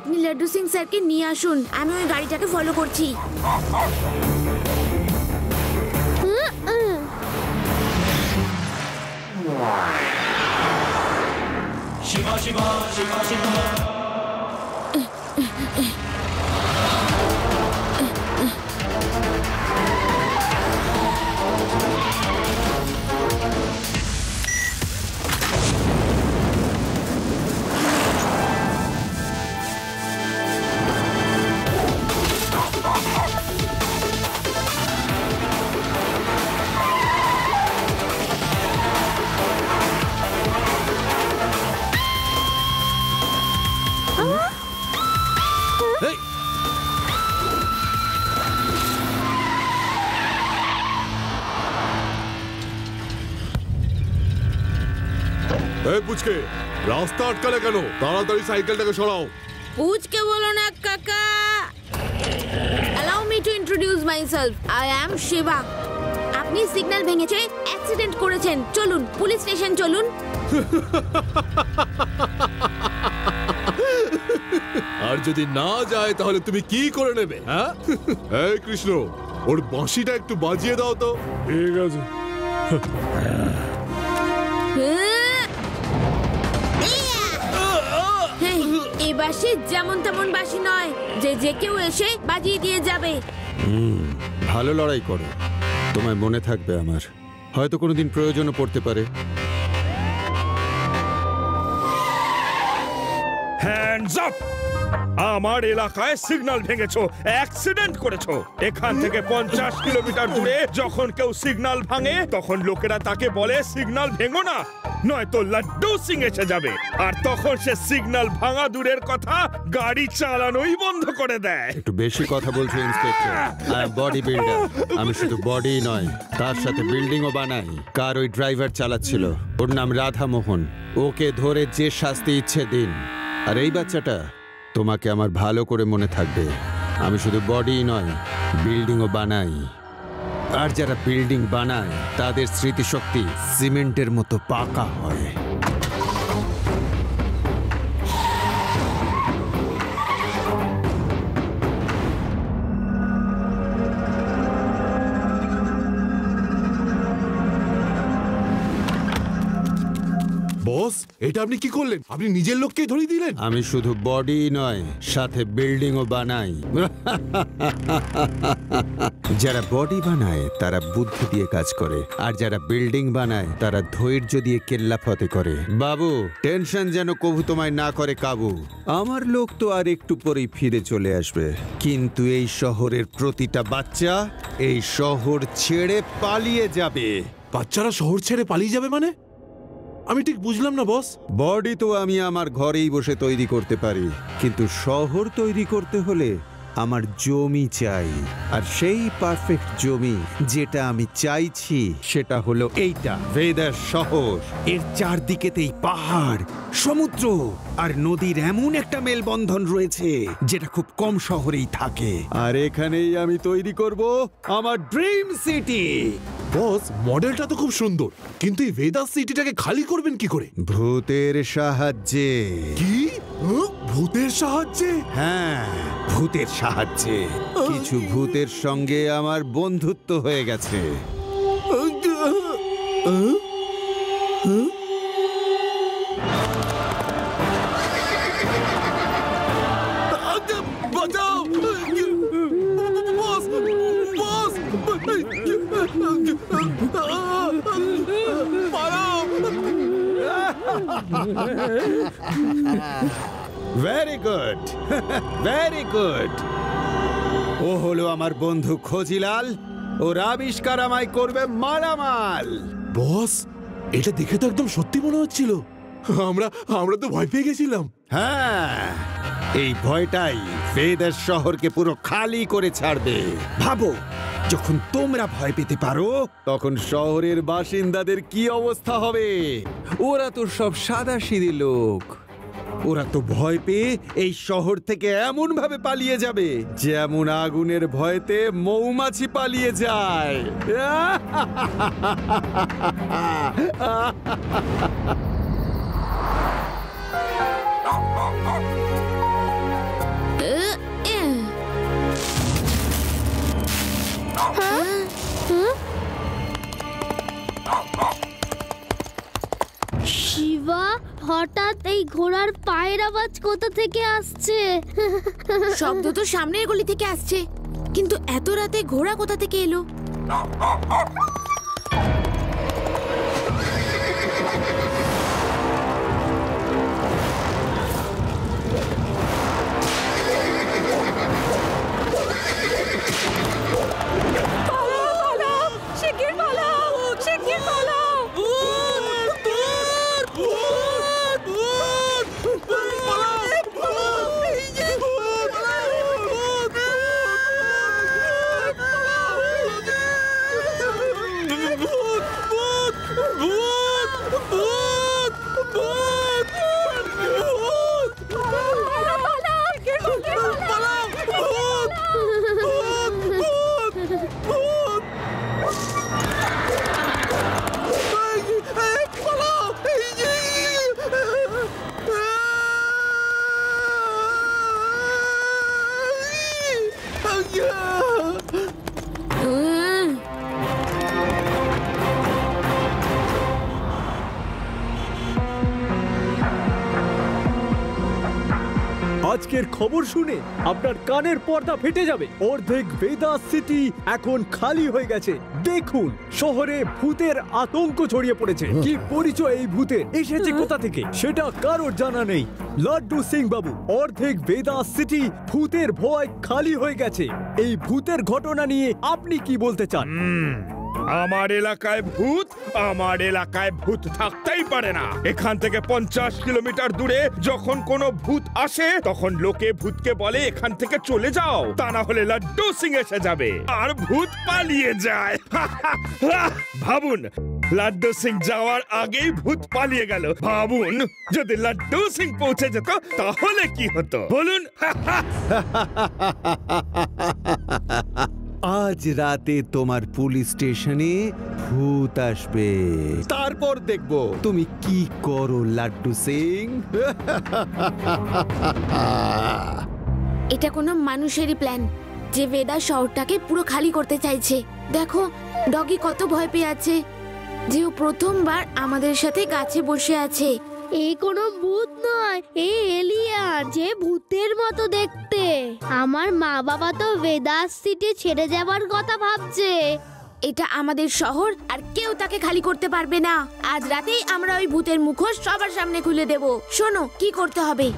আপনি লাড্ডু সিং স্যারকে নিয়ে আসুন, আমি ওই গাড়িটাকে ফলো করছি। শিবা শিবা শিবা শিবা পুচকে রাস্তা আটকালে কেন? তাড়াতাড়ি সাইকেলটাকে সরাও। পুচকে বলো না কাকা। Allow me to introduce myself. I am Shiva. আপনি সিগন্যাল ভেঙেছে, অ্যাক্সিডেন্ট করেছেন। চলুন পুলিশ স্টেশন চলুন। আর যদি না যায় তাহলে তুমি কি করে নেবে? হ্যাঁ এই কৃষ্ণ, ওর বাঁশিটা একটু বাজিয়ে দাও তো। ঠিক আছে। এই বাঁশি যেমন তেমন বাঁশি নয় যে যে কেউ এসে বাজিয়ে দিয়ে যাবে। ভালো লড়াই করো, তোমায় মনে থাকবে আমার, হয়তো কোনোদিন প্রয়োজনও পড়তে পারে। Hands up! আমার এলাকায় সিগন্যাল ভেঙেছো, অ্যাক্সিডেন্ট করেছো। এখান থেকে 50 কিলোমিটার দূরে যখন কেউ সিগন্যাল ভাঙে তখন লোকেরা তাকে বলে সিগন্যাল ভেঙো না, নয়তো লাড্ডু সিং এসে যাবে। আর তখন সে সিগন্যাল ভাঙা দূরের কথা, গাড়ি চালানোই বন্ধ করে দেয়। একটু বেশি কথা বলছো inspector. I am body builder. আমি শুধু বডি নয়, তার সাথে বিল্ডিংও বানাই। কার ওই ড্রাইভার চালাচ্ছিল, ওর নাম রাধা মোহন। ওকে ধরে যে শাস্তি ইচ্ছে দিন। আর এই বাচ্চাটা, তোমাকে আমার ভালো করে মনে থাকবে, আমি শুধু বডি নয়, বিল্ডিংও বানাই। আর যারা বিল্ডিং বানায় তাদের স্মৃতিশক্তি সিমেন্টের মতো পাকা হয়। বস, এটা আপনি কি করলেন? আপনি নিজের লোককে ধরিয়ে দিলেন। আমি শুধু বডি নয়, সাথে বিল্ডিংও বানাই। যারা বডি বানায় তারা বুদ্ধি দিয়ে কাজ করে, আর যারা বিল্ডিং বানায় তারা ধৈর্য দিয়ে কেল্লাফতে করে। বাবু, টেনশন যেন কভু তোমায় না করে কাবু। আমার লোক তো আর একটু পরেই ফিরে চলে আসবে, কিন্তু এই শহরের প্রতিটা বাচ্চা এই শহর ছেড়ে পালিয়ে যাবে। বাচ্চারা শহর ছেড়ে পালিয়ে যাবে মানে? আমি ঠিক বুঝলাম না বস। বডি তো আমি আমার ঘরেই বসে তৈরি করতে পারি, কিন্তু শহর তৈরি করতে হলে আমার জমি চাই। আর সেই পারফেক্ট জমি যেটা আমি চাইছি সেটা হলো এইটা, ভেদার শহর। এর চারদিকেতেই পাহাড়, সমুদ্র আর নদীর এমন একটা মেলবন্ধন রয়েছে যেটা খুব কম শহরেই থাকে। আর এখানেই আমি তৈরি করব আমার ড্রিম সিটি। বস, মডেলটা তো খুব সুন্দর, কিন্তু এই ভেদাস সিটিটাকে খালি করবেন কি করে? ভূতের সাহায্যে। কি? ভূতের সাহায্যে? হ্যাঁ, ভূতের সাহায্যে। কিছু ভূতের সঙ্গে আমার বন্ধুত্ব হয়ে গেছে। বাঁচাও বস, বস, পালাও। Very good, very good. ও হলো আমার বন্ধু খজিলাল। ওর আবিষ্কার আমায় করবে মালামাল। বস, এটা দেখে তো একদম সত্যি মনে হচ্ছিল। আমরা তো ভয় পেয়ে গেছিলাম। হ্যাঁ, এই ভয়টাই ভেদার শহরকে পুরো খালি করে ছাড়বে। ভাবো, যখন তোমরা ভয় পেতে পারো তখন শহরের বাসিন্দাদের কি অবস্থা হবে? ওরা তো সব সাদাসিধে লোক। ওরা তো ভয় পেয়ে এই শহর থেকে এমন ভাবে পালিয়ে যাবে যেমন আগুনের ভয়তে মৌমাছি পালিয়ে যায়। হঠাৎ এই ঘোড়ার পায়ের আওয়াজ কোথা থেকে আসছে? শব্দ তো সামনের গলি থেকে আসছে, কিন্তু এত রাতে ঘোড়া কোথা থেকে এলো? আজকের খবর শুনে আপনার কানের পর্দা ফেটে যাবে। অর্ধেক ভেদাস সিটি এখন খালি হয়ে গেছে। দেখুন, শহরে ভূতের আতঙ্ক ছড়িয়ে পড়েছে। কি পরিচয় এই ভূতের, এসেছে কোথা থেকে সেটা কারোর জানা নেই। লাড্ডু সিং বাবু, অর্ধেক ভেদাস সিটি ভূতের ভয় খালি হয়ে গেছে। এই ভূতের ঘটনা নিয়ে আপনি কি বলতে চান? আমার এলাকায় ভূত থাকতেই পারে না। এখান থেকে 50 কিলোমিটার দূরে যখন কোনো ভূত আসে তখন লোকে ভূতকে বলে এখান থেকে চলে যাও, তা না হলে লাড্ডু সিং এসে যাবে আর ভূত পালিয়ে যায়। ভাবুন, লাড্ডু সিং যাওয়ার আগেই ভূত পালিয়ে গেল। ভাবুন যদি লাড্ডু সিং পৌঁছে যেত তাহলে কি হতো বলুন। আজ রাতে তোমার পুলিশ স্টেশনে ভূত আসবে, তারপর দেখবো তুমি কি করো লাড্ডু সিং। এটা কোনো মানুষেরই প্ল্যান যে ভেদা শহরটাকে পুরো খালি করতে চাইছে। দেখো ডগি কত ভয় পেয়ে আছে, যে ও প্রথমবার আমাদের সাথে গাছে বসে আছে। এই কোনো ভূত নয়, এই এলিয়ান, যে ভূতের মতো দেখতে। আমার মা বাবা তো ভেদাস সিটি ছেড়ে যাবার কথা ভাবছে। এটা আমাদের শহর আর কেউ তাকে খালি করতে পারবে না। আজ রাতেই আমরা ওই ভূতের মুখোশ সবার সামনে খুলে দেব। শোনো কি করতে হবে।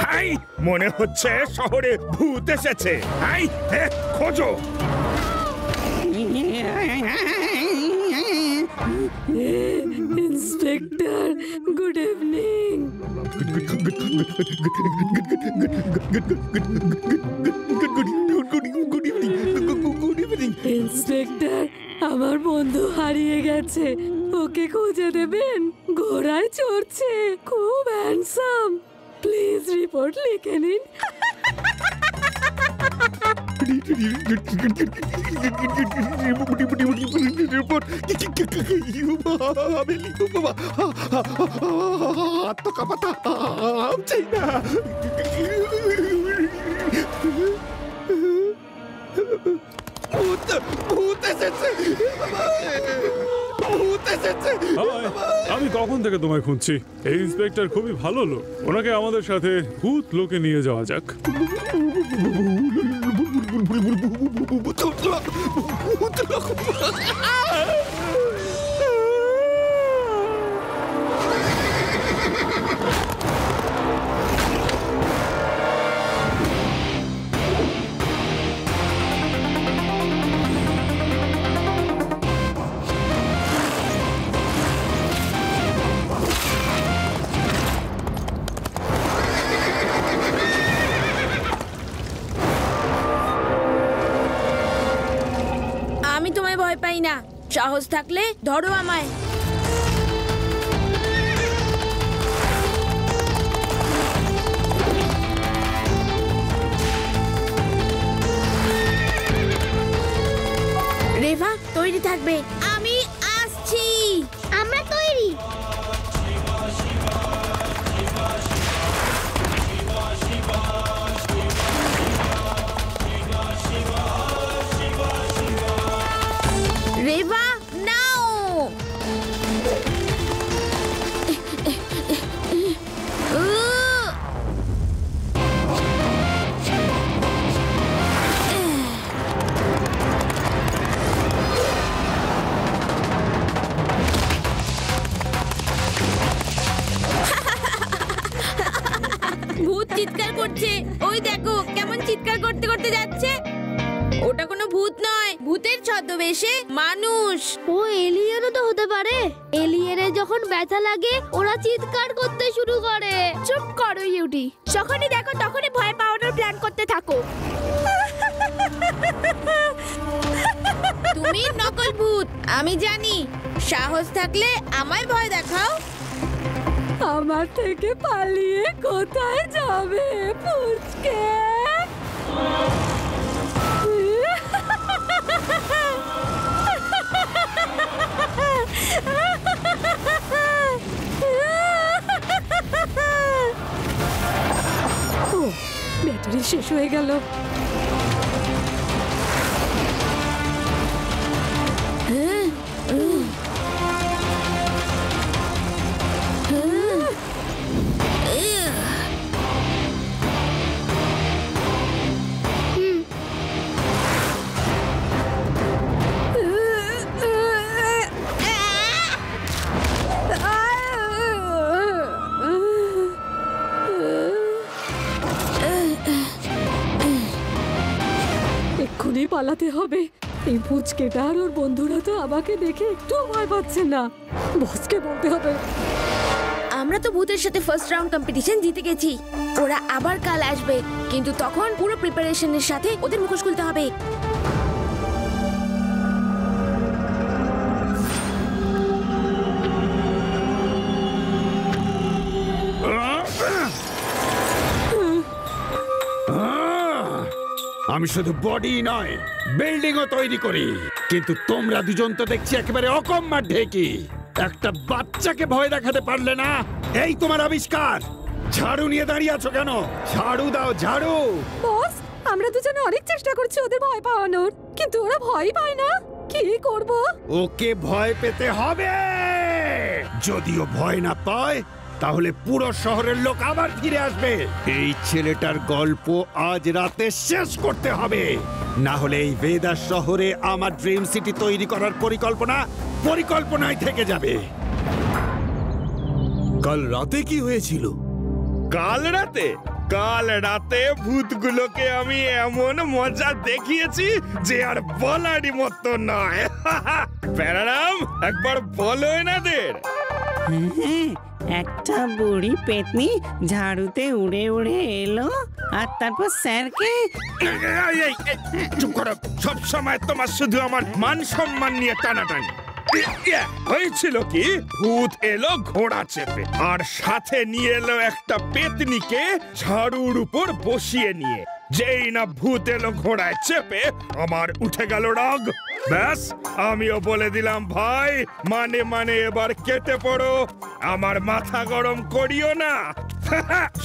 হাই, মনে হচ্ছে শহরে ভূত এসেছে। হাই, খোঁজো। Inspector, good evening. ইন্সপেক্টর, আমার বন্ধু হারিয়ে গেছে, ওকে খুঁজে দেবেন। ঘোড়ায় চড়ছে, খুব হ্যান্ডসাম। প্লিজ রিপোর্ট লিখে নিন। আমি কখন থেকে তোমায় খুঁজছি। এই ইন্সপেক্টর খুবই ভালো লোক, ওনাকে আমাদের সাথে ভূত লোকে নিয়ে যাওয়া যাক। আমি তোমায় ভয় পাই না, সাহস থাকলে ধরো আমায়। থাকবে। আমি আসছি। আমরা তৈরি। রেভা নাও। ভূত চিৎকার করছে, ওই দেখো কেমন চিৎকার করতে করতে যাচ্ছে। ওটা কোনো ভূত নয়, ভূতের ছদ্মবেশে মানুষ। ও এলিয়েনও তো হতে পারে। এলিয়েনের যখন ব্যথা লাগে ওরা চিৎকার করতে শুরু করে। চুপ করো ইউটি, যখনই দেখো তখনই ভয় পাওয়ানোর প্ল্যান করতে থাকো। তুমি নকল ভূত, আমি জানি। সাহস থাকলে আমায় ভয় দেখাও। আমার থেকে পালিয়ে কোথায় যাবে পুচকে? ব্যাটারি শেষ হয়ে গেল। এক্ষুনি পালাতে হবে। এই পুচকেটা আর ওর বন্ধুরা তো আমাকে দেখে একটু ভয় পাচ্ছে না। বসকে বলতে হবে। আমরা তো ভূতের সাথে ফার্স্ট রাউন্ড কম্পিটিশন জিতে গেছি। ওরা আবার কাল আসবে, কিন্তু তখন পুরো প্রিপারেশনের সাথে ওদের মুখোশ খুলতে হবে। আমি শুধু বডি নয়, বিল্ডিংও তৈরি করি, কিন্তু তোমরা দুজন তো দেখছি একেবারে অকম্মার ঢেকি। একটা বাচ্চাকে ভয় দেখাতে পারলে না। এই তোমার আবিষ্কার। ঝাড়ু নিয়ে দাঁড়িয়ে আছো কেন? ঝাড়ু দাও, ঝাড়ু। বস, আমরা দুজনে অনেক চেষ্টা করছি ওদের ভয় পাওয়ানোর, কিন্তু ওরা ভয় পায় না। কি করব? ওকে ভয় পেতে হবে। যদিও ভয় না পায়, তাহলে পুরো শহরের লোক আবার ফিরে আসবে। এই ছেলেটার গল্প আজ রাতে শেষ করতে হবে, না হলে এই ভেদাস শহরে আমার ড্রিম সিটি তৈরি করার পরিকল্পনায় থেকে যাবে। কাল রাতে কি হয়েছিল? কাল রাতে ভূতগুলোকে আমি এমন মজা দেখিয়েছি যে আর বলারই মতো নয়। প্যারারাম, একবার বলো এনাদের। একটা বুড়ি পেতনি ঝাড়ুতে উড়ে উড়ে এলো আর তারপর স্যারকে। চুপ করো, সব সময় তোমার শুধু আমার মান সম্মান নিয়ে টানাটানি। হয়েছিল কি, ভূত এলো ঘোড়া চেপে, আর সাথে নিয়ে এলো একটা পেতনিকে ঝাড়ুর উপর বসিয়ে নিয়ে। যেই না ভূত এলো ঘোড়ায় চেপে, আমার উঠে গেল রাগ। ব্যাস, আমিও বলে দিলাম, ভাই মানে এবার কেটে পড়ো, আমার মাথা গরম করিও না।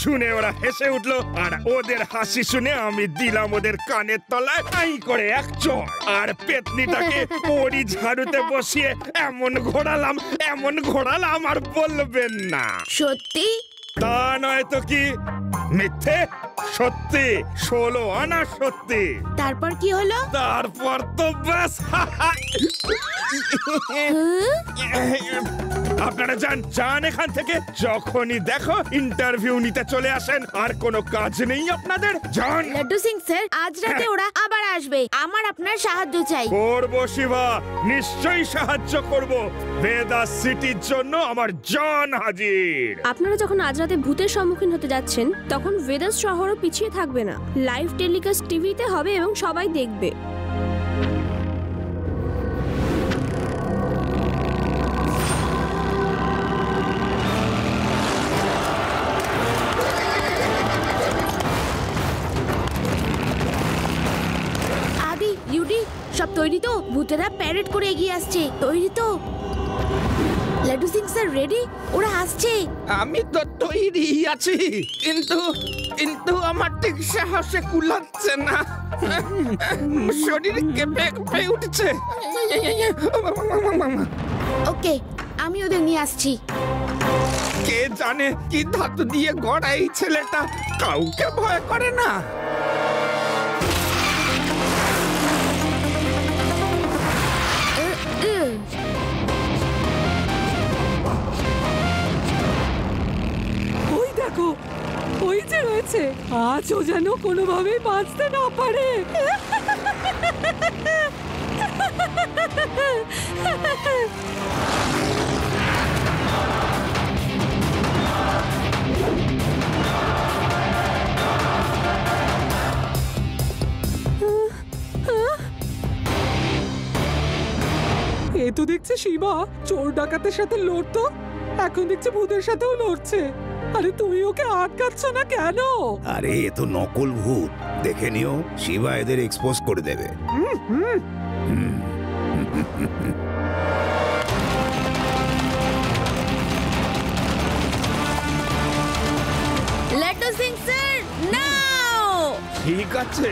শুনে ওরা হেসে উঠলো, আর ওদের হাসি শুনে আমি দিলাম ওদের কানের তলায় আই করে এক চড়, আর পেতনিটাকে পরি ঝাড়ুতে বসিয়ে এমন ঘোরালাম আর বলবেন না। সত্যি? তা নয় তো কি, মিথ্যে? সত্যি, 16 আনা সত্যি। তারপর কি হলো? তারপর তো ব্যাস। আপনারা যান এখান থেকে। যখনই দেখো ইন্টারভিউ নিতে চলে আসেন, আর কোনো কাজ নেই আপনাদের। যান। লাড্ডু সিং স্যার, আজ রাতে ওরা আবার আসবে। আমার আপনার সাহায্য চাই। করবো শিবা, নিশ্চয়ই সাহায্য করব। ভেদাস সিটির জন্য আমার জান হাজির। আপনারা যখন আজ রাতে ভূতের সম্মুখীন হতে যাচ্ছেন, তখন ভেদাস শহরও পিছিয়ে থাকবে না। লাইভ টেলিকাস্ট টিভিতে হবে এবং সবাই দেখবে। আদি, ইউডি, সব তৈরি তো? ভূতেরা প্যারেড করে এগিয়ে আসছে। তৈরি তো? Laddu Singh sir ready? ওরা আসছে। আমি তো তৈরি আছি, কিন্তু কিন্তু আমার ঠিক সাহসে কুলাচ্ছে না। শরীর কেঁপে কেঁপে উঠছে। ওকে, আমি ওদের নিয়ে আসছি। কে জানে কি ধাতু দিয়ে গড়া এই ছেলেটা, কাউকে ভয় করে না। ওই দেখো, ওই যে রয়েছে, আজও যেন কোনোভাবেই বাঁচতে না পারে। এ তো দেখছে শিবা চোর ডাকাতের সাথে লড়তো, এখন দেখছে ভূতের সাথেও লড়ছে। আরে তুমি ওকে আটকাচ্ছ না কেন? আরে এ তো নকল ভূত, দেখে নিও, শিবা এদের এক্সপোজ করে দেবে। লাড্ডু সিং স্যার, নাও। ঠিক আছে।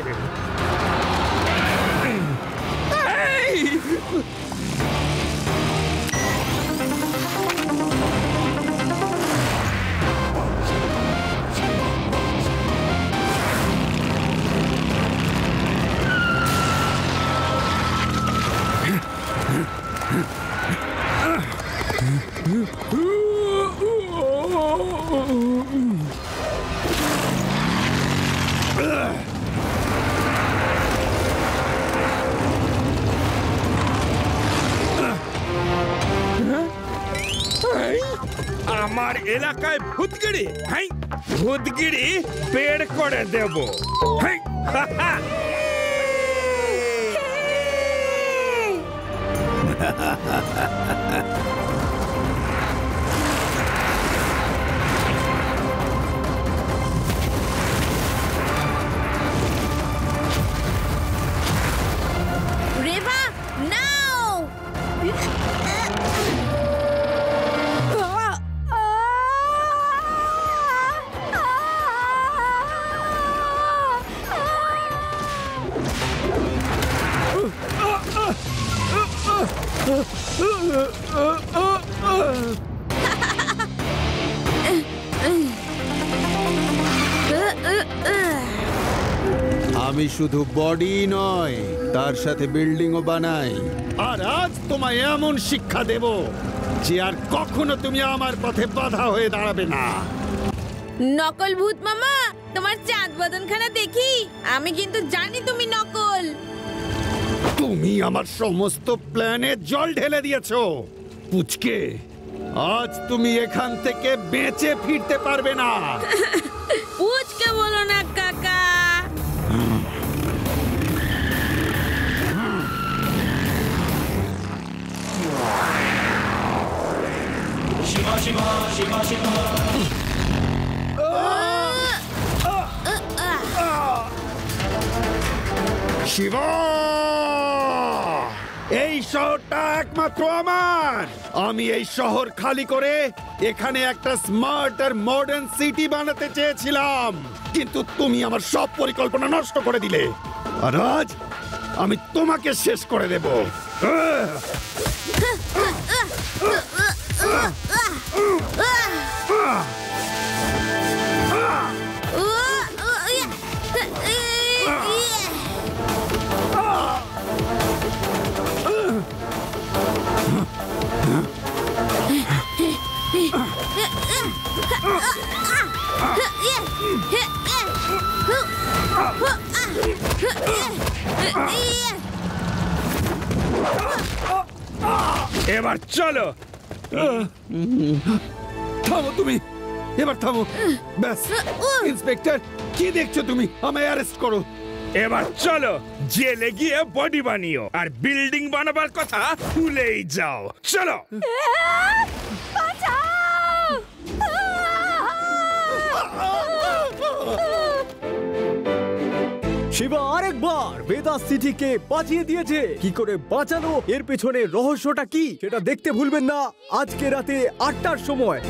আমার এলাকায় ভূতগিরি, ভূতগিরি বের করে দেব। রেভা, নাও। আমি শুধু বডি নয়, তার সাথে বিল্ডিংও বানাই। আর আজ তোমায় এমন শিক্ষা দেব যে আর কখনো তুমি আমার পথে বাধা হয়ে দাঁড়াবে না। নকল ভূত মামা, তোমার চাঁদ বদনখানা দেখি। আমি কিন্তু জানি তুমি নকল। তুমি আমার সমস্ত প্ল্যানে জল ঢেলে দিয়েছো পুচকে। আজ তুমি এখান থেকে বেঁচে ফিরতে পারবে না। পুচকে বলো না কাকা। শিবা শিবা শিবা শিবা। শিবা, এই শহরটা একমাত্র আমার। আমি এই শহর খালি করে এখানে একটা স্মার্ট আর মডার্ন সিটি বানাতে চেয়েছিলাম, কিন্তু তুমি আমার সব পরিকল্পনা নষ্ট করে দিলে। আর আজ আমি তোমাকে শেষ করে দেব। এবার চলো। থামো তুমি, এবার থামো। ব্যাস ইন্সপেক্টর, কি দেখছো তুমি? আমায় অ্যারেস্ট করো। এবার চলো, জেলে গিয়ে বডি বানিও, আর বিল্ডিং বানাবার কথা ভুলেই যাও। চলো। শিবা আরেকবার ভেদাস সিটিকে বাঁচিয়ে দিয়েছে। কি করে বাঁচানো, এর পেছনে রহস্যটা কি সেটা দেখতে ভুলবেন না আজকে রাতে ৮টার সময়।